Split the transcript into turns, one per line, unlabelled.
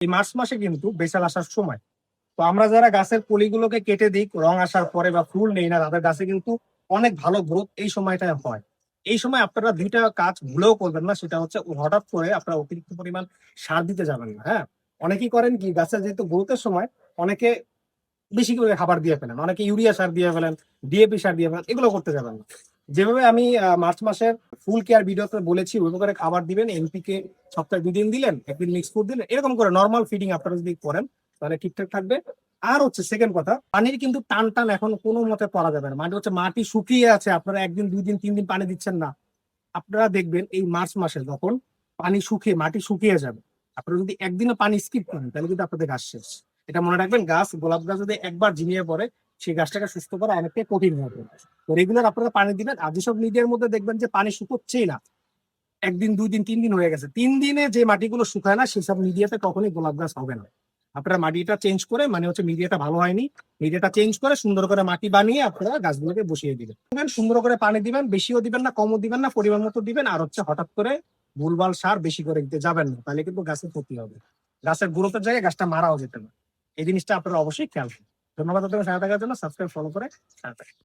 এই মার্চ মাসে কিন্তু বেসাল আসার সময়। তো আমরা যারা গাছের কলিগুলোকে কেটে দিই রং আসার পরে বা ফুল নেই না, তাদের গাছে কিন্তু অনেক ভালো গ্রোথ এই সময়টায় হয়। এই সময় আপনারা দুইটা কাজ ভুলেও করবেন না, সেটা হচ্ছে হঠাৎ করে আপনারা অতিরিক্ত পরিমাণ সার দিতে যাবেন না। হ্যাঁ, অনেকেই করেন কি, গাছের যেহেতু গ্রোথের সময় অনেকে বেশি করে খাবার দিয়ে ফেলেন, অনেকে ইউরিয়া সার দিয়ে ফেলেন, ডিএপি সার দিয়ে ফেলেন, এগুলো করতে যাবেন না। যেভাবে আমি মার্চ মাসের ফুল কেয়ার ভিডিওতে বলেছি ওইভাবে করে খাবার দিবেন। এনপিকে সপ্তাহে 2 দিন দিলেন, একদিন মিক্স ফুড দিলেন, এরকম করে নর্মাল ফিডিং আপনারা যদি করেন তাহলে ঠিকঠাক থাকবে। আর হচ্ছে সেকেন্ড কথা, পানির কিন্তু টান টান এখন কোনো মতে করা যাবে না। মানে হচ্ছে মাটি শুকিয়ে আছে, আপনারা 1 দিন 2 দিন 3 দিন পানি দিচ্ছেন না। আপনারা দেখবেন এই মার্চ মাসে যখন পানি শুকিয়ে মাটি শুকিয়ে যাবে, আপনারা যদি একদিনও পানি স্কিপ করেন তাহলে কিন্তু আপনাদের গাছ শেষ। এটা মনে রাখবেন, গাছ গোলাপ গাছ যদি একবার ঝিমিয়ে পড়ে সেই গাছটাকে সুস্থ করা অনেকটাই কঠিন হয়ে পড়ে। তো রেগুলার আপনারা পানি দিবেন। আর যেসব মিডিয়ার মধ্যে দেখবেন যে পানি শুকোচ্ছেই না, 1 দিন 2 দিন 3 দিন হয়ে গেছে, 3 দিনে যে মাটিগুলো শুকায় না সেসব মিডিয়াতে কখনোই গোলাপ গাছ হবে না। আপনারা মাটিটা চেঞ্জ করে, মানে হচ্ছে মিডিয়াটা ভালো হয়নি, মিডিয়াটা চেঞ্জ করে সুন্দর করে মাটি বানিয়ে আপনারা গাছগুলোকে বসিয়ে দিবেন। সুন্দর করে পানি দিবেন, বেশিও দিবেন না কমও দিবেন না, পরিমাণ মতো দিবেন। আর হচ্ছে হঠাৎ করে ভুলভাল সার বেশি করে দিতে যাবেন না, তাহলে কিন্তু গাছের ক্ষতি হবে, গাছের গ্রোথের জায়গায় গাছটা মারাও যেতে পারে। এই জিনিসটা আপনারা অবশ্যই খেয়াল করবেন। ধন্যবাদ আপনাদের সাথে থাকার জন্য। সাবস্ক্রাইব ফলো করে সাথে থাকুন।